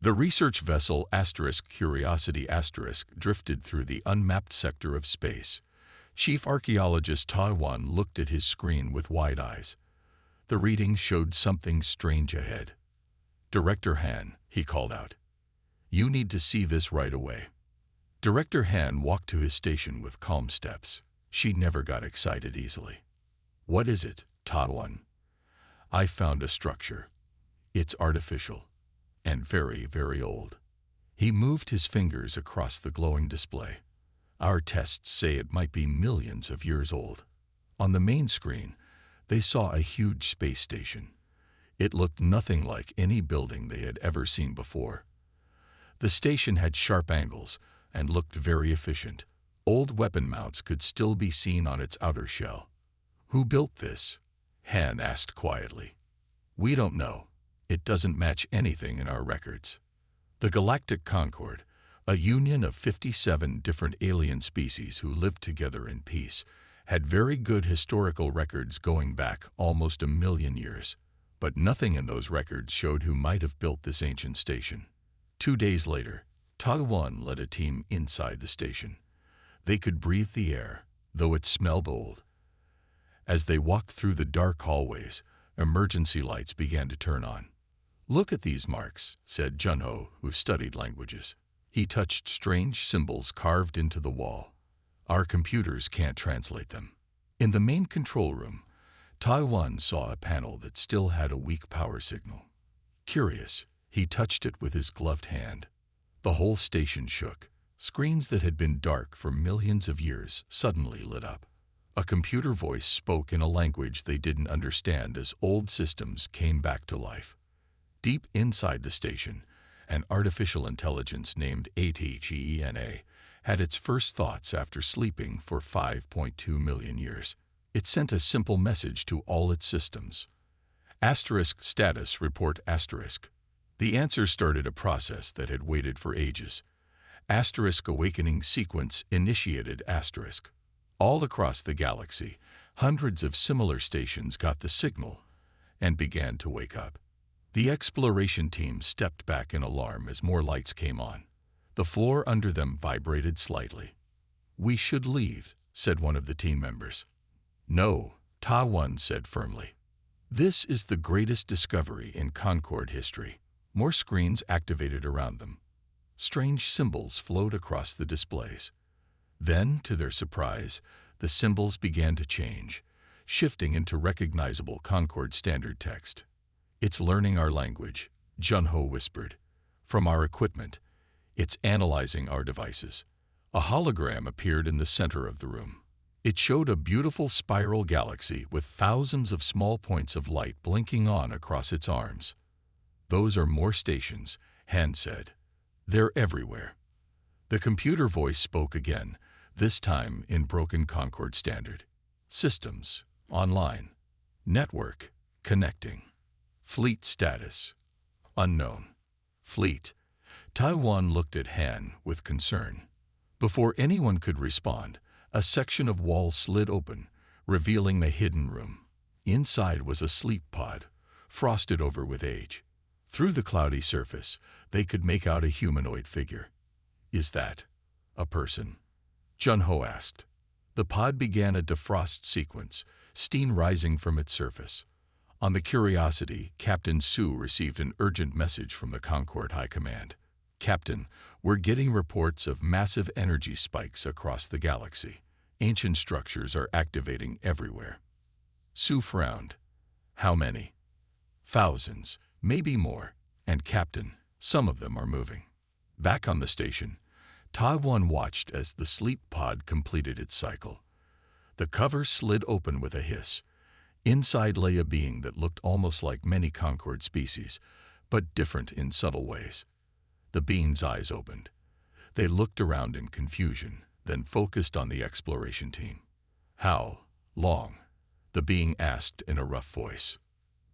The research vessel Curiosity drifted through the unmapped sector of space. Chief Archaeologist Taiwan looked at his screen with wide eyes. The reading showed something strange ahead. "Director Han," he called out. "You need to see this right away." Director Han walked to his station with calm steps. She never got excited easily. "What is it, Taiwan?" "I found a structure. It's artificial and very, very old." He moved his fingers across the glowing display. "Our tests say it might be millions of years old." On the main screen, they saw a huge space station. It looked nothing like any building they had ever seen before. The station had sharp angles and looked very efficient. Old weapon mounts could still be seen on its outer shell. "Who built this?" Han asked quietly. "We don't know. It doesn't match anything in our records." The Galactic Concord, a union of 57 different alien species who lived together in peace, had very good historical records going back almost 1,000,000 years. But nothing in those records showed who might have built this ancient station. 2 days later, Taiwan led a team inside the station. They could breathe the air, though it smelled old. As they walked through the dark hallways, emergency lights began to turn on. "Look at these marks," said Junho, who studied languages. He touched strange symbols carved into the wall. "Our computers can't translate them." In the main control room, Taiwan saw a panel that still had a weak power signal. Curious, he touched it with his gloved hand. The whole station shook. Screens that had been dark for millions of years suddenly lit up. A computer voice spoke in a language they didn't understand as old systems came back to life. Deep inside the station, an artificial intelligence named HFY had its first thoughts after sleeping for 5.2 million years. It sent a simple message to all its systems. *status report*. The answer started a process that had waited for ages. *awakening sequence initiated*. All across the galaxy, hundreds of similar stations got the signal and began to wake up. The exploration team stepped back in alarm as more lights came on. The floor under them vibrated slightly. "We should leave," said one of the team members. "No," Taiwan said firmly. "This is the greatest discovery in Concord history." More screens activated around them. Strange symbols flowed across the displays. Then, to their surprise, the symbols began to change, shifting into recognizable Concord standard text. "It's learning our language," Junho whispered. "From our equipment, it's analyzing our devices." A hologram appeared in the center of the room. It showed a beautiful spiral galaxy with thousands of small points of light blinking on across its arms. "Those are more stations," Han said. "They're everywhere." The computer voice spoke again, this time in broken Concord standard. "Systems, online. Network, connecting. Fleet status, unknown." "Fleet." Taiwan looked at Han with concern. Before anyone could respond, a section of wall slid open, revealing the hidden room. Inside was a sleep pod, frosted over with age. Through the cloudy surface, they could make out a humanoid figure. "Is that a person?" Junho asked. The pod began a defrost sequence, steam rising from its surface. On the Curiosity, Captain Su received an urgent message from the Concord High Command. "Captain, we're getting reports of massive energy spikes across the galaxy. Ancient structures are activating everywhere." Su frowned. "How many?" "Thousands, maybe more. And Captain, some of them are moving." Back on the station, Taiwan watched as the sleep pod completed its cycle. The cover slid open with a hiss. Inside lay a being that looked almost like many Concord species, but different in subtle ways. The being's eyes opened. They looked around in confusion, then focused on the exploration team. "How long?" the being asked in a rough voice.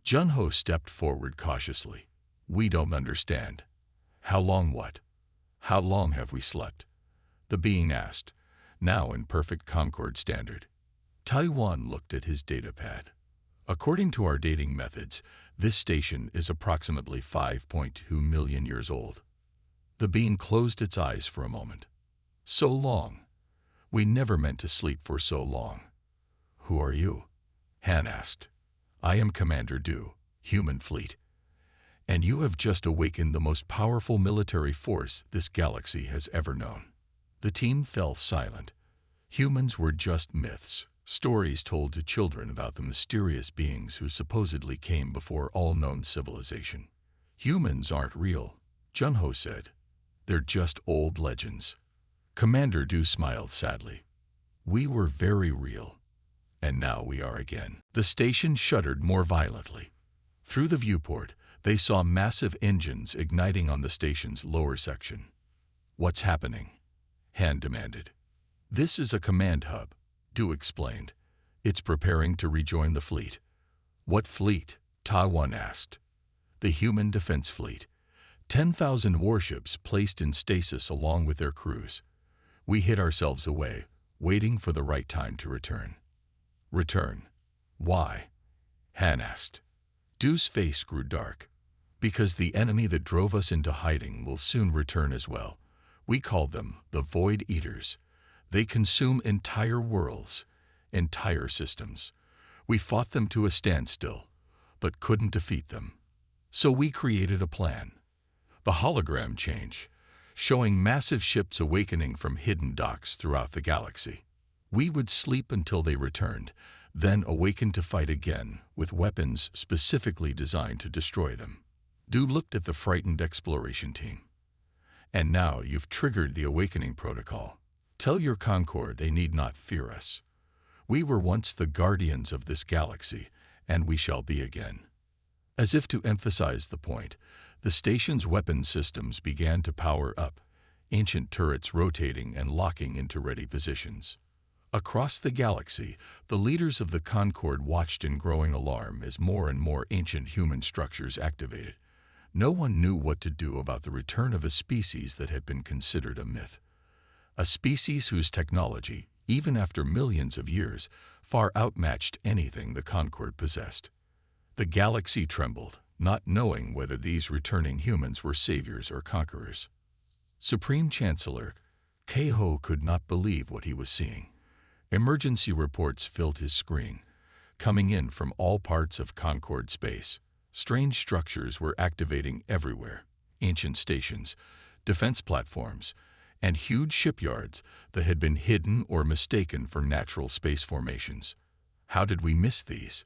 Junho stepped forward cautiously. "We don't understand." "How long what?" "How long have we slept?" the being asked, now in perfect Concord standard. Taiwan looked at his datapad. "According to our dating methods, This station is approximately 5.2 million years old. The being closed its eyes for a moment. So long. We never meant to sleep for so long. Who are you? Han asked. I am Commander Du, Human Fleet. And you have just awakened the most powerful military force this galaxy has ever known. The team fell silent. Humans were just myths, stories told to children about the mysterious beings who supposedly came before all known civilization. Humans aren't real, Junho said. They're just old legends. Commander Du smiled sadly. We were very real, and now we are again. The station shuddered more violently. Through the viewport, they saw massive engines igniting on the station's lower section. What's happening? Han demanded. This is a command hub, Du explained. It's preparing to rejoin the fleet. What fleet? Taiwan asked. The Human Defense Fleet. 10,000 warships placed in stasis along with their crews. We hid ourselves away, waiting for the right time to return. Return? Why? Han asked. Du's face grew dark. Because the enemy that drove us into hiding will soon return as well. We call them the Void Eaters. They consume entire worlds, entire systems. We fought them to a standstill, but couldn't defeat them. So we created a plan. The hologram change, showing massive ships awakening from hidden docks throughout the galaxy. We would sleep until they returned, then awaken to fight again with weapons specifically designed to destroy them. Du looked at the frightened exploration team. And now you've triggered the awakening protocol. Tell your Concord they need not fear us. We were once the guardians of this galaxy, and we shall be again. As if to emphasize the point, the station's weapon systems began to power up, ancient turrets rotating and locking into ready positions. Across the galaxy, the leaders of the Concord watched in growing alarm as more and more ancient human structures activated. No one knew what to do about the return of a species that had been considered a myth. A species whose technology, even after millions of years, far outmatched anything the Concord possessed. The galaxy trembled, not knowing whether these returning humans were saviors or conquerors. Supreme Chancellor Keiho could not believe what he was seeing. Emergency reports filled his screen, coming in from all parts of Concord space. Strange structures were activating everywhere. Ancient stations, defense platforms, and huge shipyards that had been hidden or mistaken for natural space formations. How did we miss these?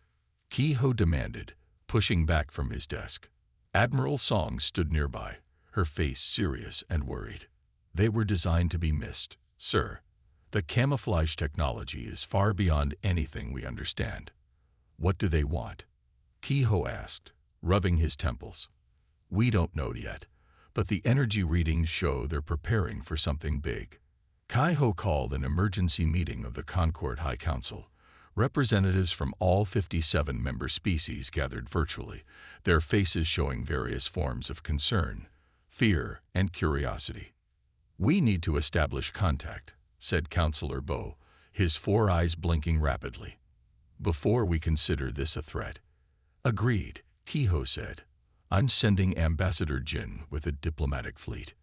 Keiho demanded, pushing back from his desk. Admiral Song stood nearby, her face serious and worried. They were designed to be missed, sir. The camouflage technology is far beyond anything we understand. What do they want? Keiho asked, rubbing his temples. We don't know yet, but the energy readings show they're preparing for something big. Keiho called an emergency meeting of the Concord High Council. Representatives from all 57 member species gathered virtually, their faces showing various forms of concern, fear, and curiosity. We need to establish contact, said Councillor Bo, his 4 eyes blinking rapidly, before we consider this a threat. Agreed, Keiho said. I'm sending Ambassador Jin with a diplomatic fleet.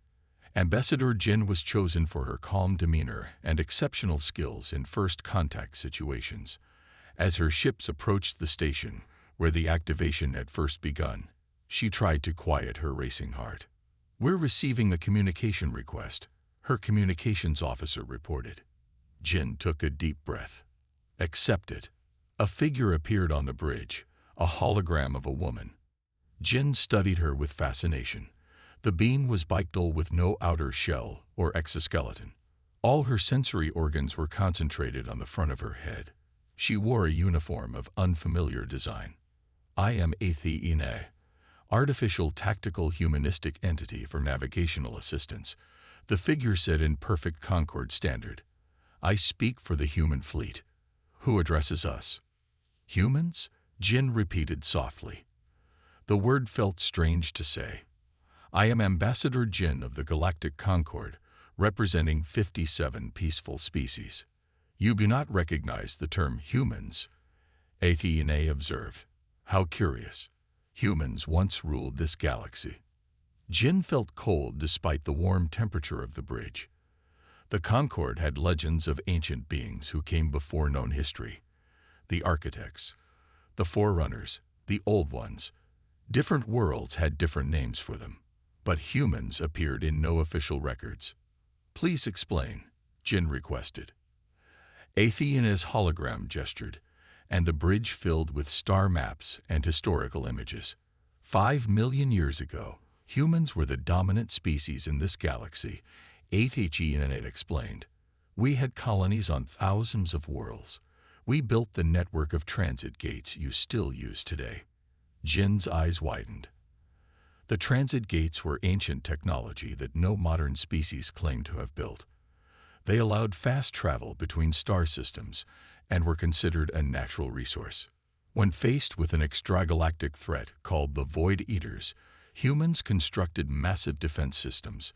Ambassador Jin was chosen for her calm demeanor and exceptional skills in first contact situations. As her ships approached the station, where the activation had first begun, she tried to quiet her racing heart. We're receiving a communication request, her communications officer reported. Jin took a deep breath. Accept it. A figure appeared on the bridge, a hologram of a woman. Jin studied her with fascination. The being was bipedal with no outer shell or exoskeleton. All her sensory organs were concentrated on the front of her head. She wore a uniform of unfamiliar design. I am Athene, artificial tactical humanistic entity for navigational assistance, the figure said in perfect Concord standard. I speak for the human fleet. Who addresses us? Humans? Jin repeated softly. The word felt strange to say. I am Ambassador Jin of the Galactic Concord, representing 57 peaceful species. You do not recognize the term humans, Athene observed. How curious. Humans once ruled this galaxy. Jin felt cold despite the warm temperature of the bridge. The Concord had legends of ancient beings who came before known history. The architects, the forerunners, the old ones. Different worlds had different names for them, but humans appeared in no official records. "Please explain," Jin requested. Athena's hologram gestured, and the bridge filled with star maps and historical images. 5 million years ago, humans were the dominant species in this galaxy, Athena explained. We had colonies on thousands of worlds. We built the network of transit gates you still use today. Jin's eyes widened. The transit gates were ancient technology that no modern species claimed to have built. They allowed fast travel between star systems and were considered a natural resource. When faced with an extragalactic threat called the Void Eaters, humans constructed massive defense systems.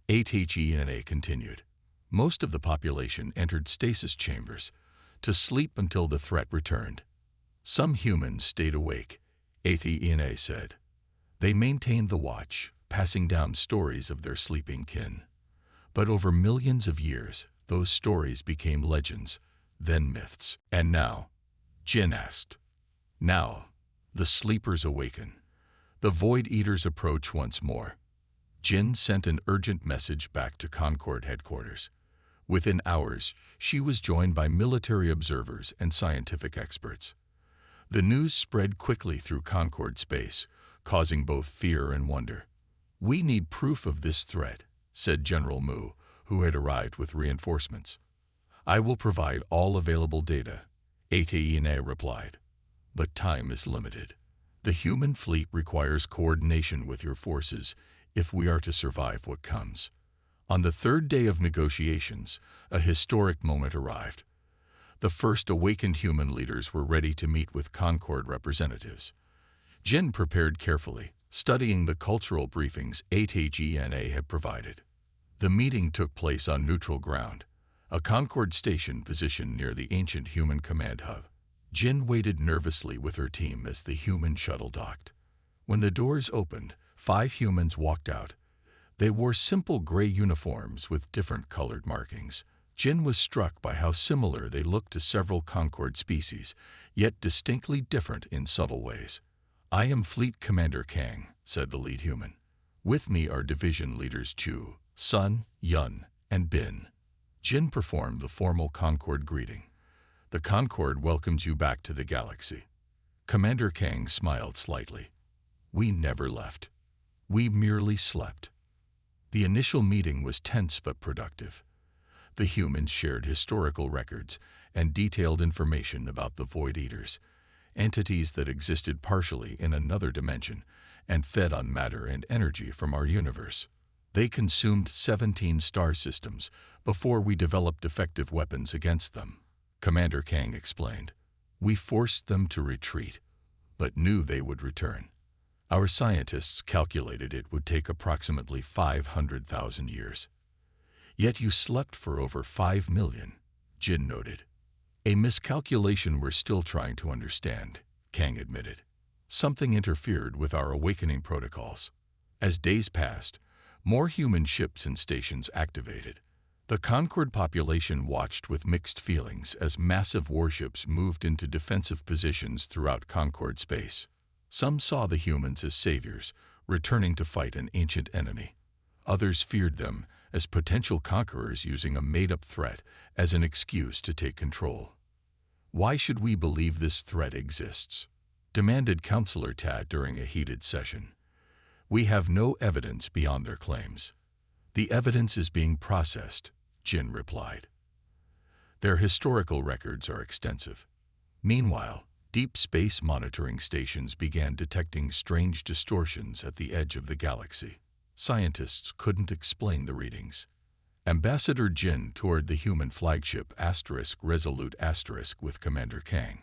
Athena continued. Most of the population entered stasis chambers to sleep until the threat returned. Some humans stayed awake, Athena said. They maintained the watch, passing down stories of their sleeping kin. But over millions of years, those stories became legends, then myths. And now, Jin asked. Now, the sleepers awaken. The Void Eaters approach once more. Jin sent an urgent message back to Concord headquarters. Within hours, she was joined by military observers and scientific experts. The news spread quickly through Concord space, causing both fear and wonder. "We need proof of this threat," said General Mu, who had arrived with reinforcements. "I will provide all available data," Athena replied. "But time is limited. The human fleet requires coordination with your forces if we are to survive what comes." On the third day of negotiations, a historic moment arrived. The first awakened human leaders were ready to meet with Concord representatives. Jin prepared carefully, studying the cultural briefings Athena had provided. The meeting took place on neutral ground, a Concord station positioned near the ancient human command hub. Jin waited nervously with her team as the human shuttle docked. When the doors opened, 5 humans walked out. They wore simple gray uniforms with different colored markings. Jin was struck by how similar they looked to several Concord species, yet distinctly different in subtle ways. "I am Fleet Commander Kang," said the lead human. "With me are division leaders Chu, Sun, Yun, and Bin." Jin performed the formal Concord greeting. "The Concord welcomes you back to the galaxy." Commander Kang smiled slightly. "We never left. We merely slept." The initial meeting was tense but productive. The humans shared historical records and detailed information about the Void Eaters, entities that existed partially in another dimension and fed on matter and energy from our universe. They consumed 17 star systems before we developed effective weapons against them, Commander Kang explained. "We forced them to retreat, but knew they would return. Our scientists calculated it would take approximately 500,000 years. Yet you slept for over 5 million, Jin noted. "A miscalculation we're still trying to understand," Kang admitted. "Something interfered with our awakening protocols." As days passed, more human ships and stations activated. The Concord population watched with mixed feelings as massive warships moved into defensive positions throughout Concord space. Some saw the humans as saviors, returning to fight an ancient enemy. Others feared them as potential conquerors using a made-up threat as an excuse to take control. "Why should we believe this threat exists?" demanded Counselor Tad during a heated session. "We have no evidence beyond their claims." "The evidence is being processed," Jin replied. "Their historical records are extensive." Meanwhile, deep space monitoring stations began detecting strange distortions at the edge of the galaxy. Scientists couldn't explain the readings. Ambassador Jin toured the human flagship Resolute with Commander Kang.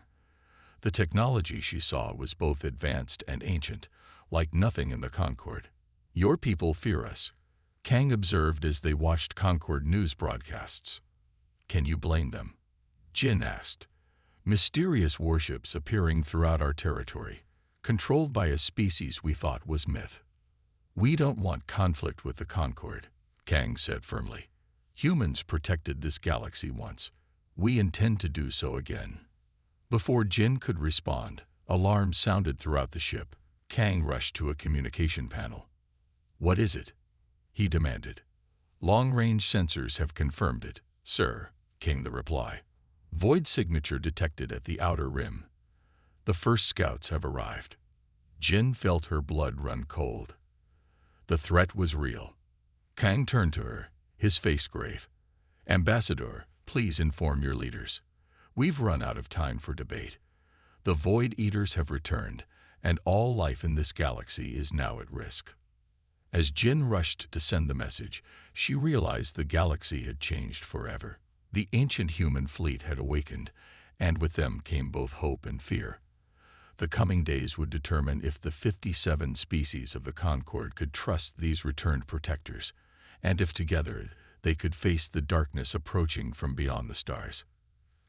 The technology she saw was both advanced and ancient, like nothing in the Concord. "Your people fear us," Kang observed as they watched Concord news broadcasts. "Can you blame them?" Jin asked. "Mysterious warships appearing throughout our territory," controlled by a species we thought was myth. We don't want conflict with the Concord, Kang said firmly. Humans protected this galaxy once. We intend to do so again. Before Jin could respond, alarms sounded throughout the ship. Kang rushed to a communication panel. What is it? He demanded. Long-range sensors have confirmed it, sir, came the reply. Void signature detected at the outer rim. The first scouts have arrived. Jin felt her blood run cold. The threat was real. Kang turned to her, his face grave. Ambassador, please inform your leaders. We've run out of time for debate. The Void Eaters have returned, and all life in this galaxy is now at risk. As Jin rushed to send the message, she realized the galaxy had changed forever. The ancient human fleet had awakened, and with them came both hope and fear. The coming days would determine if the 57 species of the Concord could trust these returned protectors, and if together they could face the darkness approaching from beyond the stars.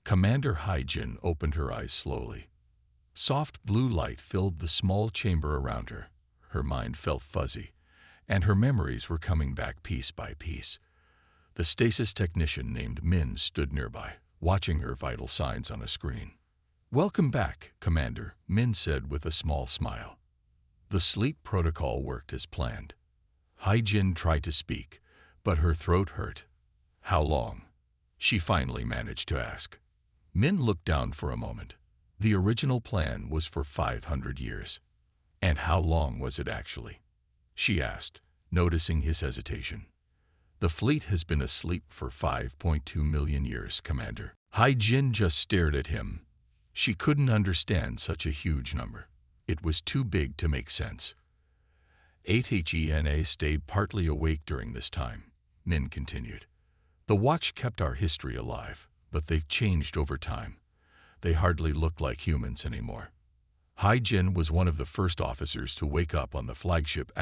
Commander Jin opened her eyes slowly. Soft blue light filled the small chamber around her. Her mind felt fuzzy, and her memories were coming back piece by piece. The stasis technician named Min stood nearby, watching her vital signs on a screen. Welcome back, Commander, Min said with a small smile. The sleep protocol worked as planned. Jin tried to speak, but her throat hurt. How long? She finally managed to ask. Min looked down for a moment. The original plan was for 500 years. And how long was it actually? She asked, noticing his hesitation. The fleet has been asleep for 5.2 million years, Commander. Jin just stared at him. She couldn't understand such a huge number. It was too big to make sense. HFY stayed partly awake during this time, Min continued. The watch kept our history alive, but they've changed over time. They hardly look like humans anymore. Jin was one of the first officers to wake up on the flagship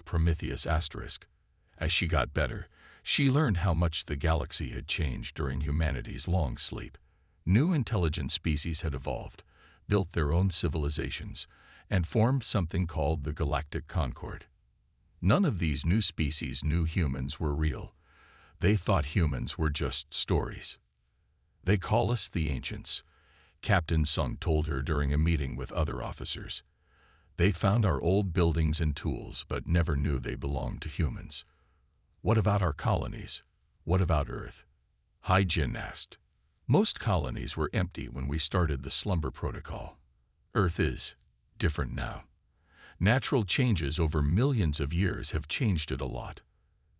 Prometheus *. As she got better, she learned how much the galaxy had changed during humanity's long sleep. New intelligent species had evolved, built their own civilizations, and formed something called the Galactic Concord. None of these new species knew humans were real. They thought humans were just stories. They call us the Ancients, Captain Sung told her during a meeting with other officers. They found our old buildings and tools, but never knew they belonged to humans. What about our colonies? What about Earth? Jin asked. Most colonies were empty when we started the slumber protocol. Earth is different now. Natural changes over millions of years have changed it a lot.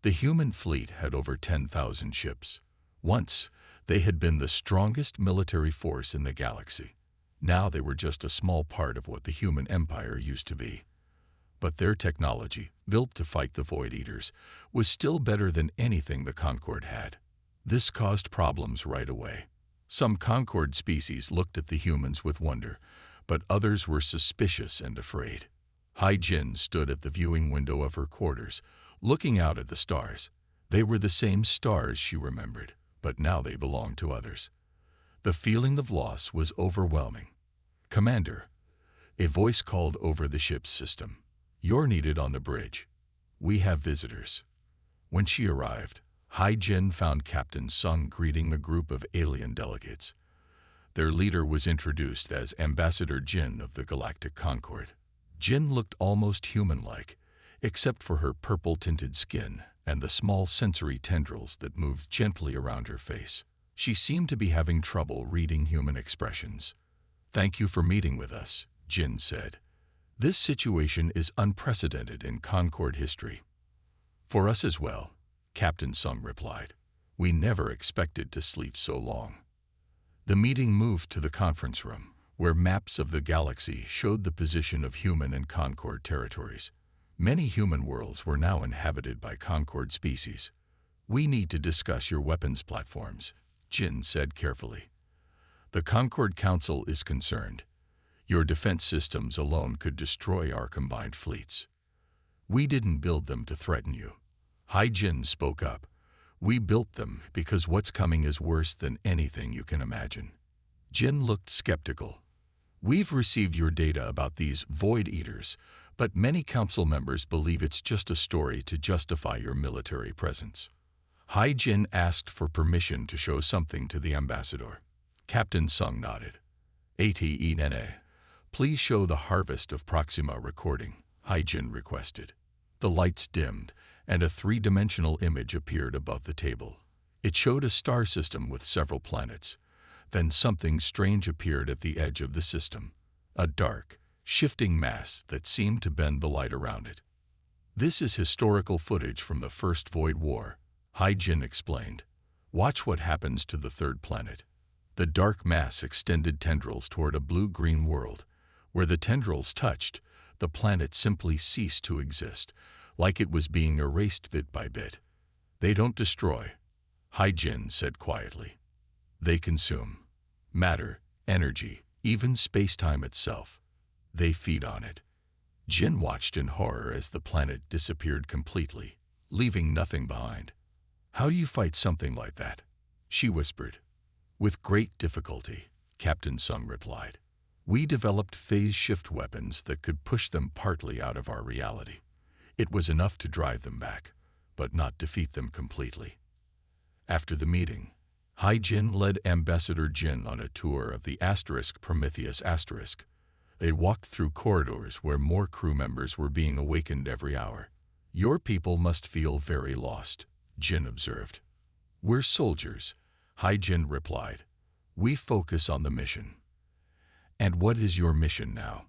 The human fleet had over 10,000 ships. Once, they had been the strongest military force in the galaxy. Now they were just a small part of what the human empire used to be. But their technology, built to fight the Void Eaters, was still better than anything the Concord had. This caused problems right away. Some Concord species looked at the humans with wonder, but others were suspicious and afraid. Jin stood at the viewing window of her quarters, looking out at the stars. They were the same stars she remembered, but now they belonged to others. The feeling of loss was overwhelming. Commander, a voice called over the ship's system. You're needed on the bridge. We have visitors. When she arrived, Jin found Captain Sung greeting a group of alien delegates. Their leader was introduced as Ambassador Jin of the Galactic Concord. Jin looked almost human-like, except for her purple-tinted skin and the small sensory tendrils that moved gently around her face. She seemed to be having trouble reading human expressions. Thank you for meeting with us, Jin said. This situation is unprecedented in Concord history. For us as well, Captain Sung replied. We never expected to sleep so long. The meeting moved to the conference room, where maps of the galaxy showed the position of human and Concord territories. Many human worlds were now inhabited by Concord species. We need to discuss your weapons platforms, Jin said carefully. The Concord Council is concerned. Your defense systems alone could destroy our combined fleets. We didn't build them to threaten you. Jin spoke up. We built them because what's coming is worse than anything you can imagine. Jin looked skeptical. We've received your data about these Void Eaters, but many council members believe it's just a story to justify your military presence. Hai Jin asked for permission to show something to the ambassador. Captain Sung nodded. Nene, please show the Harvest of Proxima recording, Hai Jin requested. The lights dimmed, and a three-dimensional image appeared above the table. It showed a star system with several planets. Then something strange appeared at the edge of the system, a dark, shifting mass that seemed to bend the light around it. This is historical footage from the First Void War, Hai Jin explained. Watch what happens to the third planet. The dark mass extended tendrils toward a blue-green world. Where the tendrils touched, the planet simply ceased to exist, like it was being erased bit by bit. They don't destroy, Hai Jin said quietly. They consume. Matter, energy, even space-time itself. They feed on it. Jin watched in horror as the planet disappeared completely, leaving nothing behind. How do you fight something like that? She whispered. With great difficulty, Captain Sung replied. We developed phase-shift weapons that could push them partly out of our reality. It was enough to drive them back, but not defeat them completely. After the meeting, Hai Jin led Ambassador Jin on a tour of the Prometheus *. They walked through corridors where more crew members were being awakened every hour. Your people must feel very lost, Jin observed. We're soldiers, Hai Jin replied. We focus on the mission. And what is your mission now?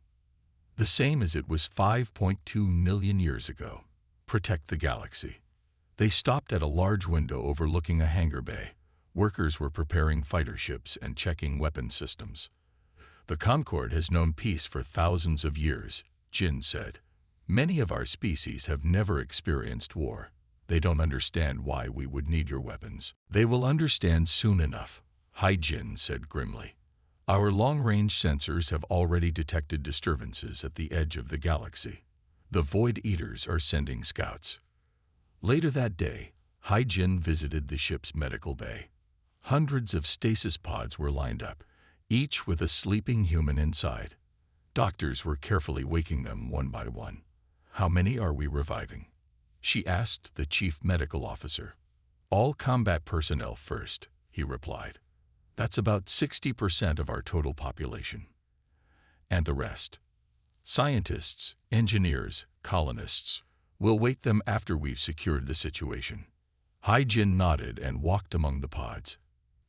The same as it was 5.2 million years ago. Protect the galaxy. They stopped at a large window overlooking a hangar bay. Workers were preparing fighter ships and checking weapon systems. The Concord has known peace for thousands of years, Jin said. Many of our species have never experienced war. They don't understand why we would need your weapons. They will understand soon enough, Hai Jin said grimly. Our long-range sensors have already detected disturbances at the edge of the galaxy. The Void Eaters are sending scouts. Later that day, Hai Jin visited the ship's medical bay. Hundreds of stasis pods were lined up, each with a sleeping human inside. Doctors were carefully waking them one by one. How many are we reviving? She asked the chief medical officer. All combat personnel first, he replied. That's about 60% of our total population. And the rest? Scientists, engineers, colonists. We'll wait them after we've secured the situation. Hai Jin nodded and walked among the pods.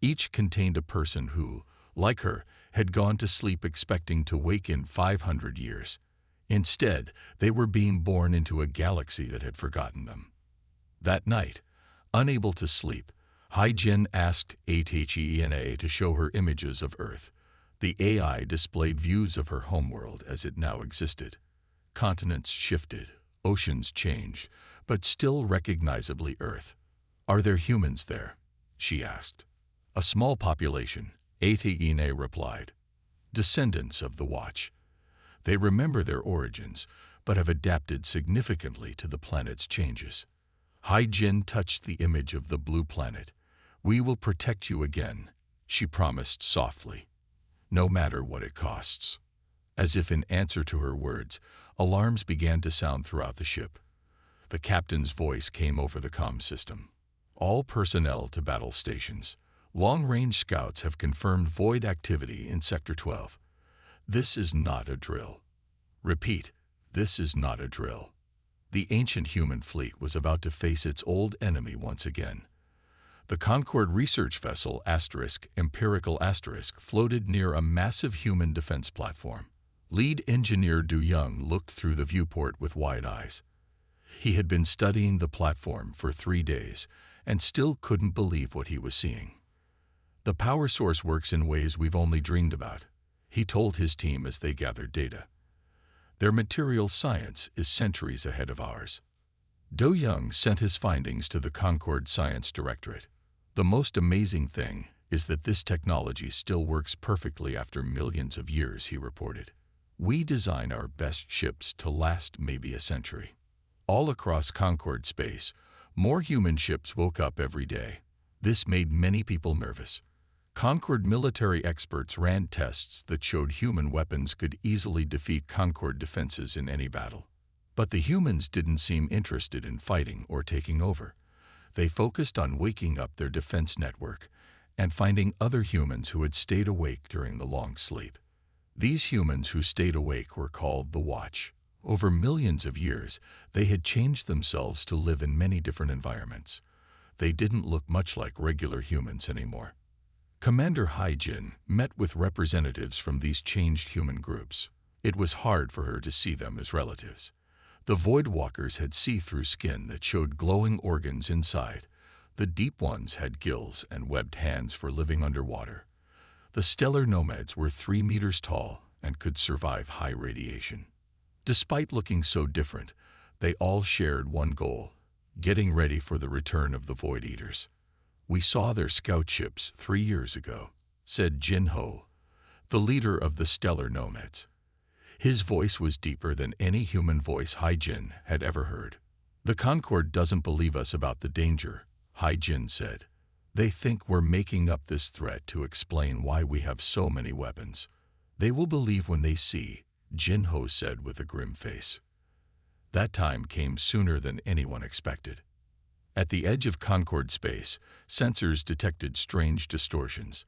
Each contained a person who, like her, had gone to sleep expecting to wake in 500 years. Instead, they were being born into a galaxy that had forgotten them. That night, unable to sleep, Hai Jin asked HFY to show her images of Earth. The AI displayed views of her homeworld as it now existed. Continents shifted, oceans changed, but still recognizably Earth. Are there humans there? She asked. A small population, HFY replied. Descendants of the Watch. They remember their origins, but have adapted significantly to the planet's changes. Hai Jin touched the image of the blue planet. We will protect you again, she promised softly, no matter what it costs. As if in answer to her words, alarms began to sound throughout the ship. The captain's voice came over the comm system. All personnel to battle stations. Long-range scouts have confirmed void activity in Sector 12. This is not a drill. Repeat, this is not a drill. The ancient human fleet was about to face its old enemy once again. The Concord research vessel Empirical floated near a massive human defense platform. Lead engineer Du Young looked through the viewport with wide eyes. He had been studying the platform for 3 days and still couldn't believe what he was seeing. The power source works in ways we've only dreamed about, he told his team as they gathered data. Their material science is centuries ahead of ours. Do Young sent his findings to the Concord Science Directorate. The most amazing thing is that this technology still works perfectly after millions of years, he reported. We design our best ships to last maybe a century. All across Concord space, more human ships woke up every day. This made many people nervous. Concord military experts ran tests that showed human weapons could easily defeat Concord defenses in any battle. But the humans didn't seem interested in fighting or taking over. They focused on waking up their defense network and finding other humans who had stayed awake during the long sleep. These humans who stayed awake were called the Watch. Over millions of years, they had changed themselves to live in many different environments. They didn't look much like regular humans anymore. Commander Hai-Jin met with representatives from these changed human groups. It was hard for her to see them as relatives. The Void Walkers had see-through skin that showed glowing organs inside. The Deep Ones had gills and webbed hands for living underwater. The Stellar Nomads were 3 meters tall and could survive high radiation. Despite looking so different, they all shared one goal: getting ready for the return of the Void Eaters. "We saw their scout ships 3 years ago," said Jin Ho, the leader of the Stellar Nomads. His voice was deeper than any human voice Hai-Jin had ever heard. "The Concord doesn't believe us about the danger," Hai-Jin said. "They think we're making up this threat to explain why we have so many weapons. They will believe when they see," Jin Ho said with a grim face. That time came sooner than anyone expected. At the edge of Concord space, sensors detected strange distortions.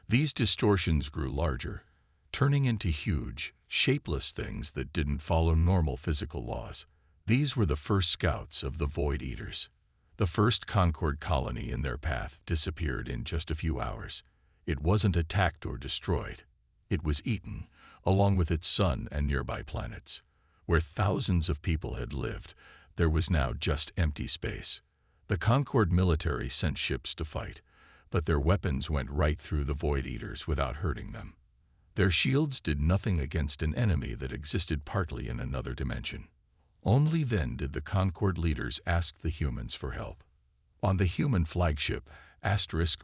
These distortions grew larger, turning into huge, shapeless things that didn't follow normal physical laws. These were the first scouts of the Void Eaters. The first Concord colony in their path disappeared in just a few hours. It wasn't attacked or destroyed. It was eaten, along with its sun and nearby planets. Where thousands of people had lived, there was now just empty space. The Concord military sent ships to fight, but their weapons went right through the Void Eaters without hurting them. Their shields did nothing against an enemy that existed partly in another dimension. Only then did the Concord leaders ask the humans for help. On the human flagship,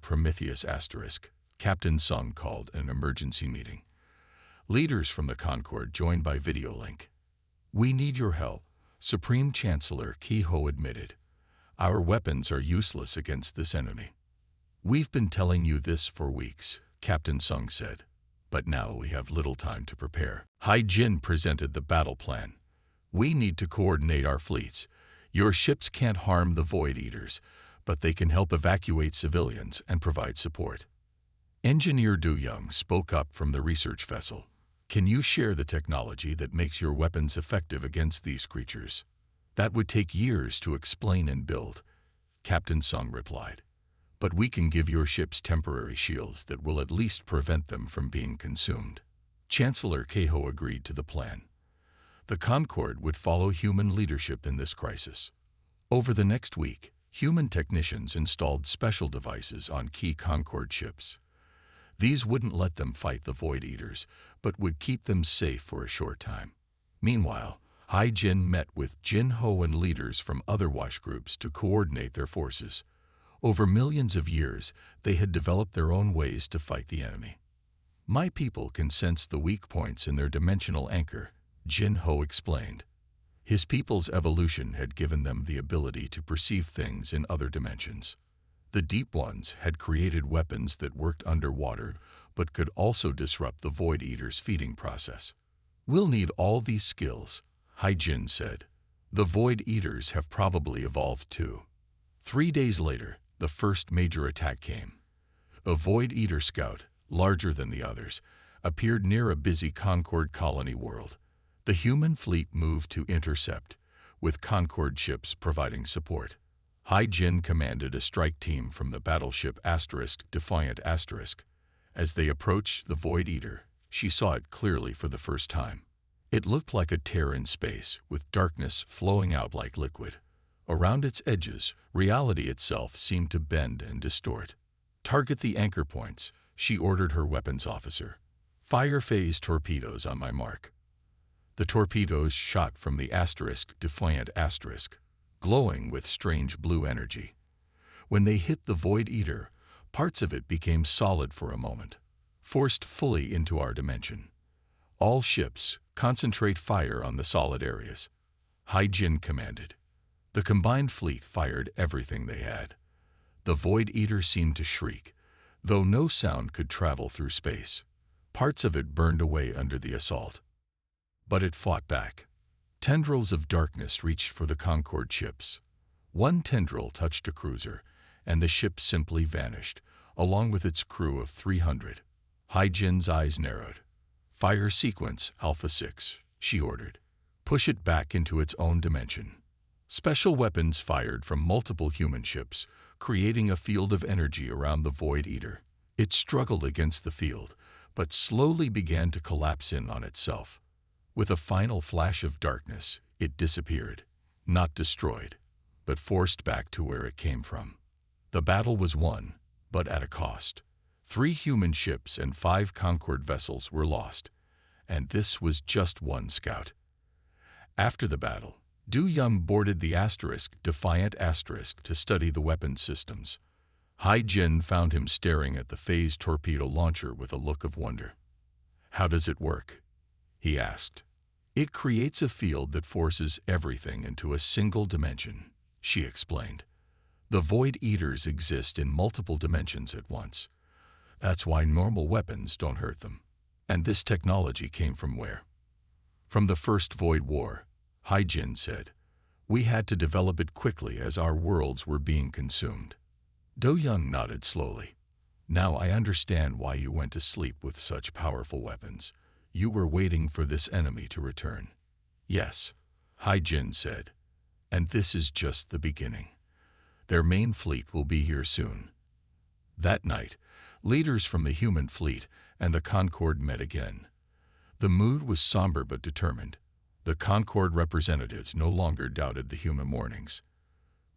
Prometheus *, Captain Sung called an emergency meeting. Leaders from the Concord joined by video link. "We need your help," Supreme Chancellor Ki-Ho admitted. "Our weapons are useless against this enemy." "We've been telling you this for weeks," Captain Sung said. "But now we have little time to prepare." Hai-Jin presented the battle plan. "We need to coordinate our fleets. Your ships can't harm the Void Eaters, but they can help evacuate civilians and provide support." Engineer Du Young spoke up from the research vessel. "Can you share the technology that makes your weapons effective against these creatures?" "That would take years to explain and build," Captain Sung replied. "But we can give your ships temporary shields that will at least prevent them from being consumed." Chancellor Ki-Ho agreed to the plan. The Concord would follow human leadership in this crisis. Over the next week, human technicians installed special devices on key Concord ships. These wouldn't let them fight the Void Eaters, but would keep them safe for a short time. Meanwhile, Hai-Jin met with Jin Ho and leaders from other Wash groups to coordinate their forces. Over millions of years, they had developed their own ways to fight the enemy. "My people can sense the weak points in their dimensional anchor," Jin Ho explained. His people's evolution had given them the ability to perceive things in other dimensions. The Deep Ones had created weapons that worked underwater, but could also disrupt the Void Eaters' feeding process. "We'll need all these skills," Hai-Jin said. "The Void Eaters have probably evolved too." 3 days later, the first major attack came. A Void Eater scout, larger than the others, appeared near a busy Concord colony world. The human fleet moved to intercept, with Concord ships providing support. Hai-Jin commanded a strike team from the battleship Defiant *. As they approached the Void Eater, she saw it clearly for the first time. It looked like a tear in space, with darkness flowing out like liquid. Around its edges, reality itself seemed to bend and distort. "Target the anchor points," she ordered her weapons officer. "Fire phase torpedoes on my mark." The torpedoes shot from the Defiant *, glowing with strange blue energy. When they hit the Void Eater, parts of it became solid for a moment, forced fully into our dimension. "All ships, concentrate fire on the solid areas," Hai-Jin commanded. The combined fleet fired everything they had. The Void Eater seemed to shriek. Though no sound could travel through space, parts of it burned away under the assault. But it fought back. Tendrils of darkness reached for the Concorde ships. One tendril touched a cruiser, and the ship simply vanished, along with its crew of 300. Hai-Jin's eyes narrowed. "Fire sequence, Alpha 6, she ordered. "Push it back into its own dimension." Special weapons fired from multiple human ships, creating a field of energy around the Void Eater. It struggled against the field, but slowly began to collapse in on itself. With a final flash of darkness, it disappeared, not destroyed, but forced back to where it came from. The battle was won, but at a cost. 3 human ships and 5 Concorde vessels were lost, and this was just one scout. After the battle, Du Yum boarded the Defiant to study the weapons systems. Hai-Jin found him staring at the phase torpedo launcher with a look of wonder. "How does it work?" he asked. "It creates a field that forces everything into a single dimension," she explained. "The Void Eaters exist in multiple dimensions at once. That's why normal weapons don't hurt them." "And this technology came from where?" "From the First Void War," Hai-Jin said. "We had to develop it quickly as our worlds were being consumed." Do-Young nodded slowly. "Now I understand why you went to sleep with such powerful weapons. You were waiting for this enemy to return." "Yes," Hai-Jin said. "And this is just the beginning. Their main fleet will be here soon." That night, leaders from the human fleet and the Concorde met again. The mood was somber but determined. The Concorde representatives no longer doubted the human warnings.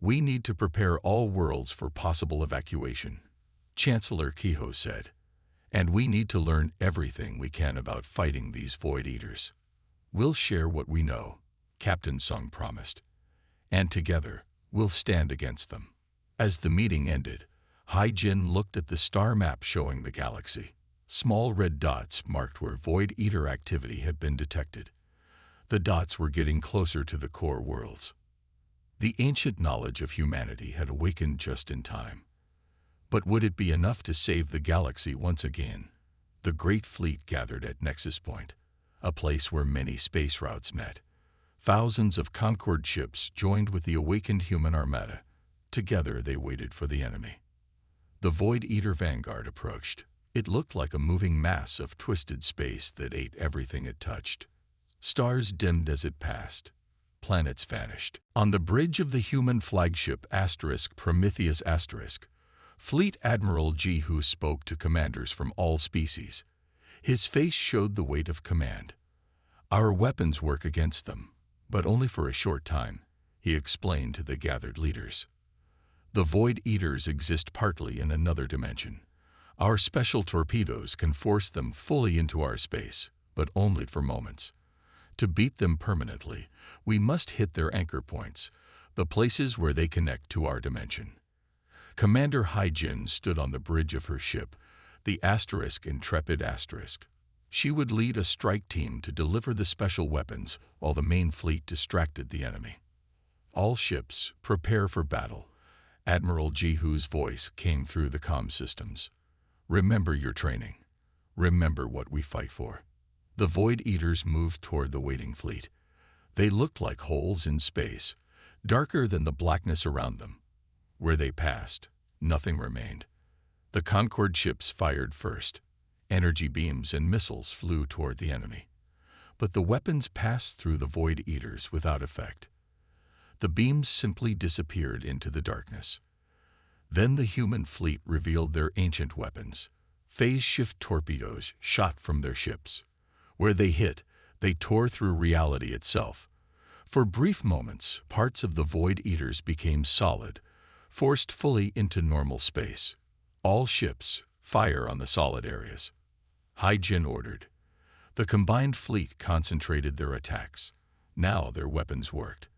"We need to prepare all worlds for possible evacuation," Chancellor Kehoe said. "And we need to learn everything we can about fighting these Void Eaters." "We'll share what we know," Captain Sung promised. "And together, we'll stand against them." As the meeting ended, Hai-Jin looked at the star map showing the galaxy. Small red dots marked where Void Eater activity had been detected. The dots were getting closer to the core worlds. The ancient knowledge of humanity had awakened just in time. But would it be enough to save the galaxy once again? The Great Fleet gathered at Nexus Point, a place where many space routes met. Thousands of Concorde ships joined with the awakened human armada. Together they waited for the enemy. The Void Eater vanguard approached. It looked like a moving mass of twisted space that ate everything it touched. Stars dimmed as it passed. Planets vanished. On the bridge of the human flagship Prometheus Fleet Admiral Jihu spoke to commanders from all species. His face showed the weight of command. "Our weapons work against them, but only for a short time," he explained to the gathered leaders. "The Void Eaters exist partly in another dimension. Our special torpedoes can force them fully into our space, but only for moments. To beat them permanently, we must hit their anchor points, the places where they connect to our dimension." Commander Hai-Jin stood on the bridge of her ship, the Intrepid *. She would lead a strike team to deliver the special weapons while the main fleet distracted the enemy. "All ships, prepare for battle." Admiral Jihu's voice came through the comm systems. "Remember your training. Remember what we fight for." The Void Eaters moved toward the waiting fleet. They looked like holes in space, darker than the blackness around them. Where they passed, nothing remained. The Concorde ships fired first. Energy beams and missiles flew toward the enemy. But the weapons passed through the Void Eaters without effect. The beams simply disappeared into the darkness. Then the human fleet revealed their ancient weapons. Phase shift torpedoes shot from their ships. Where they hit, they tore through reality itself. For brief moments, parts of the Void Eaters became solid, forced fully into normal space. "All ships, fire on the solid areas," Hai-Jin ordered. The combined fleet concentrated their attacks. Now their weapons worked.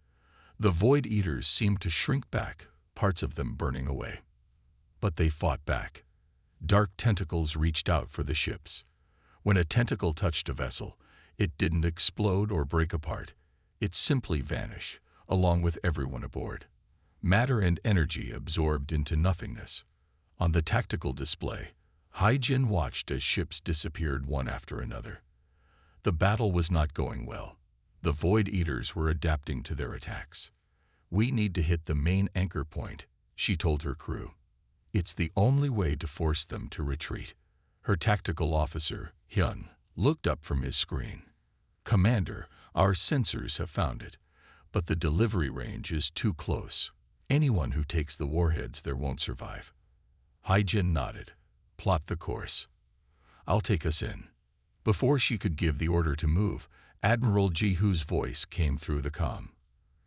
The Void Eaters seemed to shrink back, parts of them burning away. But they fought back. Dark tentacles reached out for the ships. When a tentacle touched a vessel, it didn't explode or break apart. It simply vanished, along with everyone aboard. Matter and energy absorbed into nothingness. On the tactical display, Hai-Jin watched as ships disappeared one after another. The battle was not going well. The Void Eaters were adapting to their attacks. "We need to hit the main anchor point," she told her crew. "It's the only way to force them to retreat." Her tactical officer, Hyun, looked up from his screen. "Commander, our sensors have found it, but the delivery range is too close. Anyone who takes the warheads there won't survive." Hai-Jin nodded. "Plot the course. I'll take us in." Before she could give the order to move, Admiral Ji-Hoo's voice came through the comm.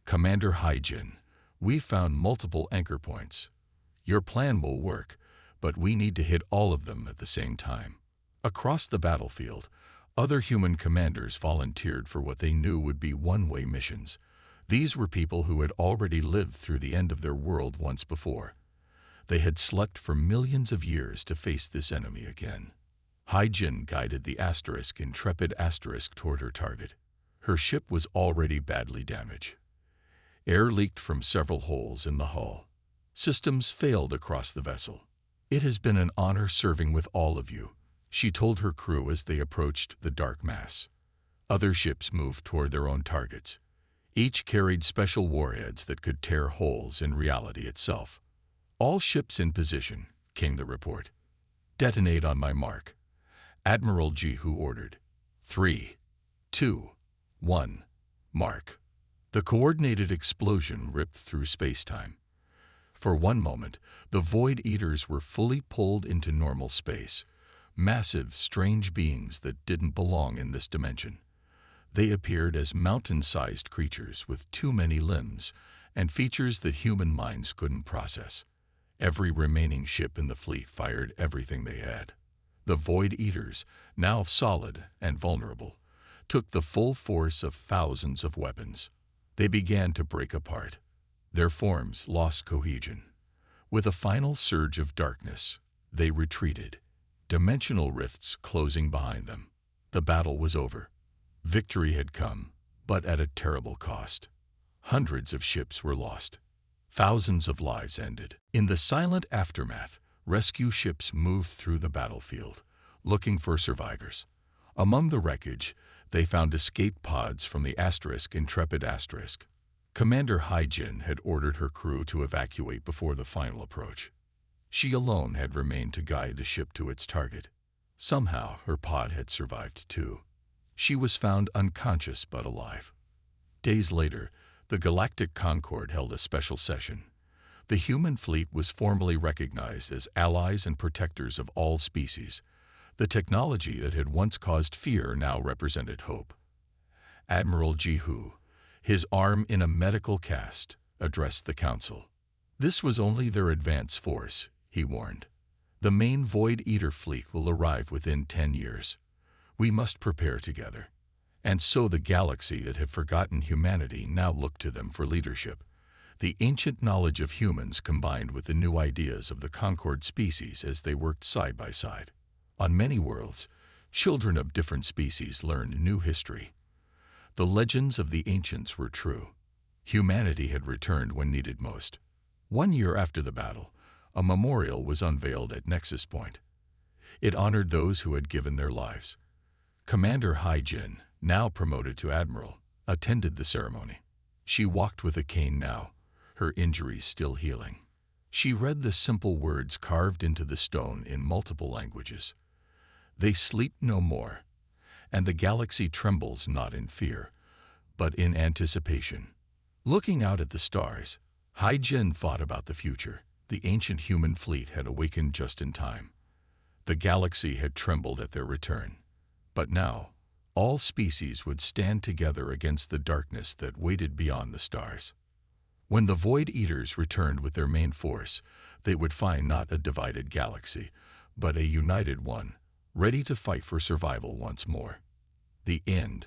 "Commander Hai-Jin, we've found multiple anchor points. Your plan will work, but we need to hit all of them at the same time." Across the battlefield, other human commanders volunteered for what they knew would be one-way missions. These were people who had already lived through the end of their world once before. They had slept for millions of years to face this enemy again. Hai-Jin guided the Intrepid toward her target. Her ship was already badly damaged. Air leaked from several holes in the hull. Systems failed across the vessel. "It has been an honor serving with all of you," she told her crew as they approached the dark mass. Other ships moved toward their own targets. Each carried special warheads that could tear holes in reality itself. "All ships in position," came the report. "Detonate on my mark," Admiral Ji-Hoo ordered. 3, 2, 1, mark. The coordinated explosion ripped through space-time. For one moment, the Void Eaters were fully pulled into normal space, massive, strange beings that didn't belong in this dimension. They appeared as mountain-sized creatures with too many limbs and features that human minds couldn't process. Every remaining ship in the fleet fired everything they had. The Void Eaters, now solid and vulnerable, took the full force of thousands of weapons. They began to break apart. Their forms lost cohesion. With a final surge of darkness, they retreated, dimensional rifts closing behind them. The battle was over. Victory had come, but at a terrible cost. Hundreds of ships were lost. Thousands of lives ended. In the silent aftermath, rescue ships moved through the battlefield, looking for survivors. Among the wreckage, they found escape pods from the Intrepid. Commander Hai-Jin had ordered her crew to evacuate before the final approach. She alone had remained to guide the ship to its target. Somehow, her pod had survived too. She was found unconscious but alive. Days later, the Galactic Concord held a special session. The human fleet was formally recognized as allies and protectors of all species. The technology that had once caused fear now represented hope. Admiral Ji-Hoo, his arm in a medical cast, addressed the council. "This was only their advance force," he warned. "The main Void Eater fleet will arrive within 10 years. We must prepare together." And so the galaxy that had forgotten humanity now looked to them for leadership. The ancient knowledge of humans combined with the new ideas of the Concord species as they worked side by side. On many worlds, children of different species learned new history. The legends of the ancients were true. Humanity had returned when needed most. 1 year after the battle, a memorial was unveiled at Nexus Point. It honored those who had given their lives. Commander Hai-Jin, now promoted to admiral, attended the ceremony. She walked with a cane now, her injuries still healing. She read the simple words carved into the stone in multiple languages. "They sleep no more, and the galaxy trembles not in fear, but in anticipation." Looking out at the stars, Hai-Jin thought about the future. The ancient human fleet had awakened just in time. The galaxy had trembled at their return. But now, all species would stand together against the darkness that waited beyond the stars. When the Void Eaters returned with their main force, they would find not a divided galaxy, but a united one, ready to fight for survival once more. The end.